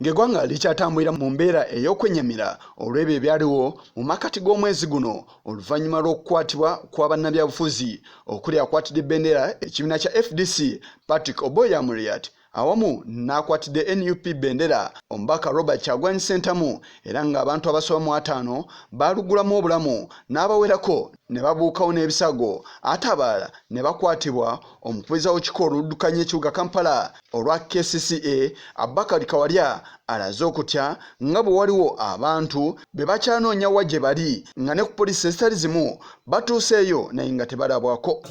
ng'eggwanga likyatambulira mu mbeera ey'okwenyamira olw'ebyo ebyaliwo mu makkati g'omwezi guno oluvannyuma lw'okukwatibwa kwa bannabyabufuzi okuli akwatidde ebendera ekibiina kya FDC Patrick Oboya Amuriat awamu n'akwatidde NUP bendera omubaka Robert Kyagulanyi Ssentamu era ng'abantu abasoba mu 5 baalugulamu obulamu n'abawerako ne babuukawo n'ebisago ate abalala ne bakwatibwa. Omukubiriza w'ekika oluddukanya ekibuga Kampala olwa Kcca Abubakar Kawalya alaze okutya nga bwe waliwo abantu be bakyanoonya wa gye bali nga ne ku poliisi ezitali zimu batuuseeyo naye nga tebalabwako.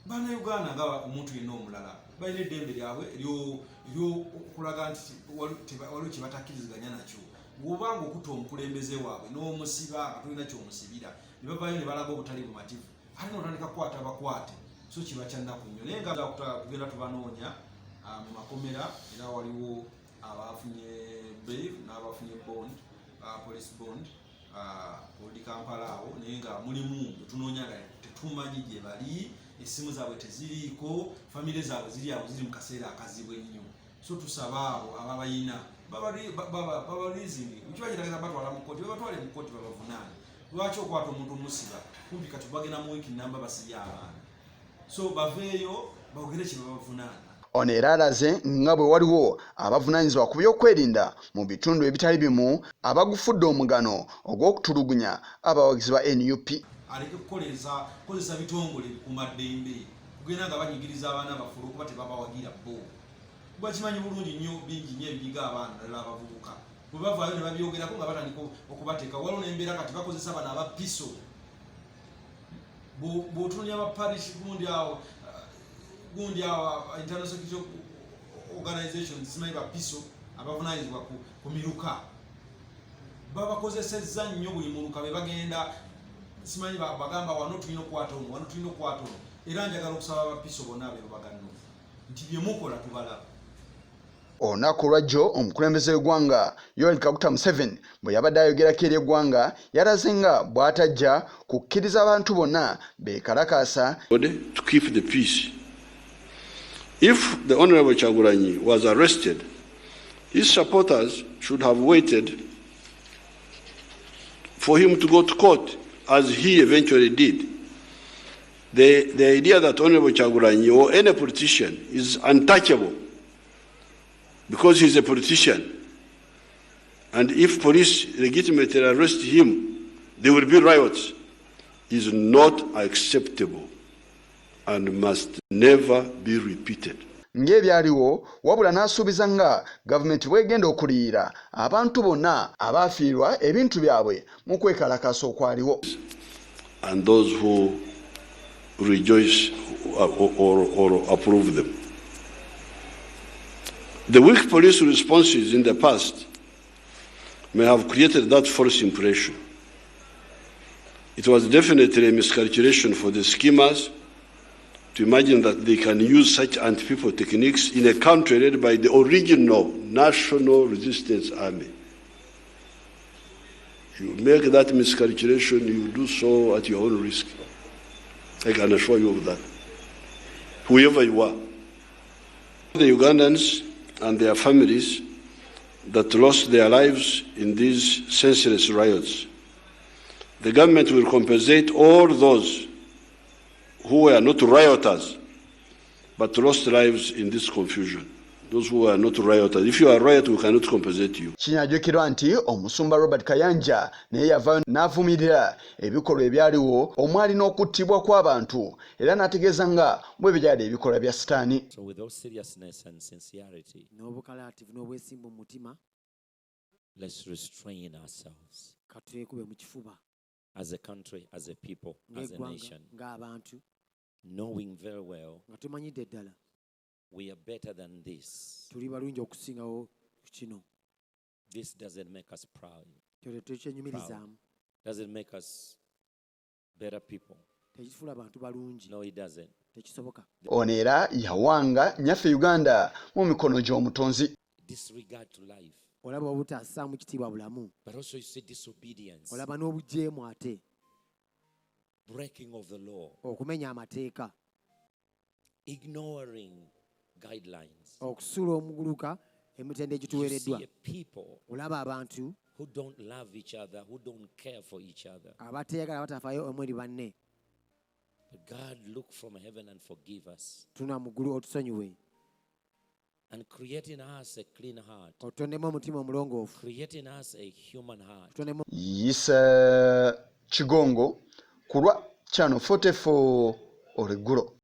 Bannayuganda nga omuntu yenna omulala balina eddembe lyabwe ery'okulaga nti waliwo kye batakkiriziganya nakyo. Bw'obanga okutta omukulembeze waabwe n'omusiba nga tolina kyomusibira ne bavaayo ne balaga obutali bumativu ate n'otandika kukwata abakwate so kiba kyannaku nnyo naye nga tugenda tubanoonya mu makomera era waliwo abafunye bail n'abafunye bond police bond odi Kampala awo naye nga mulimu tunoonya nga tetumanyi gye bali esimu zaabwe teziriiko famire zaabwe ziri awo ziri mu kaseera akazibu ennyo so tusaba abo ababayina babalizingi kiba kirageza batwala mu kkooti babatwale mu kkooti babavunaane. Lwaki okwata omuntu omusiba kumpi kati bagenda mu wiiki namba basibye abaana so baveeyo bawogere kye babavunaana. Ono era alaze nga bwe waliwo abavunaanyizibwa ku by'okwerinda mu bitundu ebitali bimu abagufudde omugano ogw'okutulugunya abawagizi ba NUP. Aleke kozesa bitongole bikuumaddembe kugenda nga banyigiriza abaana bafulu okuba tebabawagira bo. Bakimanyi bulungi nnyo bingi nnyo ebiyiga abaana ddala abavubuka bwe bavaayo ne babyogerako nga batandika okubateeka waliwo n'embeera kati bakozesa bano abapiso bw'otunuulya abaparish gundi awo international security organization simanyi bapiso abavunaanyizibwa ku miruka babakozesezza nnyo buli muluka be bagenda simanyi bagamba wano tulina okukwata ono wano tulina okukwata ono era njagala okusaba abapiso bonna abe bagano nti bye mukola tubalaba. Olunaku lwajjo omukulembeze w'eggwanga Yoweri Kaguta Museveni bwe yabadde ayogerako eri eggwanga yalaze nga bw'atajja kukkiriza abantu bonna beekalakaasa to keep the peace. If the Honorable Kyagulanyi was arrested, his supporters should have waited for him to go to court, as he eventually did. The idea that Honorable Kyagulanyi or any politician is untouchable because he's a politician, and if police legitimately arrest him, there will be riots, is not acceptable and must never be repeated. ng'ebyaliwo wabula n'asuubiza nga gavumenti bw'egenda okuliyira abantu bonna abaafiirwa ebintu byabwe mu kwekalakaasa okwaliwo. And those who rejoice or approve them. The weak police responses in the past may have created that false impression. It was definitely a miscalculation for the schemers to imagine that they can use such anti-people techniques in a country led by the original National Resistance Army. You make that miscalculation, you do so at your own risk. I can assure you of that. Whoever you are. The Ugandans and their families that lost their lives in these senseless riots, the government will compensate all those who were not rioters but lost lives in this confusion. Those who are not rioters. If you are riot, we cannot compensate you. Kinyajjukirwa nti omusumba Robert Kayanja naye yavaayo n'avumirira ebikolwa ebyaliwo omwali n'okuttibwa kw'abantu era n'ategeeza nga bwe byali ebikolwa bya sitaani. So with all seriousness and sincerity, let's restrain ourselves as a country, as a people, as a nation, knowing very well we are better than this. This doesn't make us proud. Doesn't make us better people. No, it doesn't. Ono era yawanga nnyaffe Uganda mu mikono gy'omutonzi. Disregard to life. But also you see disobedience. breaking of the law, okumenya amateeka, ignoring guidelines, okusula omuguluka emitende You egituweereddwa see a people olaba abantu who don't love each other, who don't care for each other. abateeyagala batafaayo omu eri banne. But God, look from heaven and forgive us. Tuna mu ggulu otusonyiwe. And create in us a clean heart. Otondemu omutima omulongoofu. Create in us a human heart. Yisa Kigongo kulwa channel 44 oleggulo.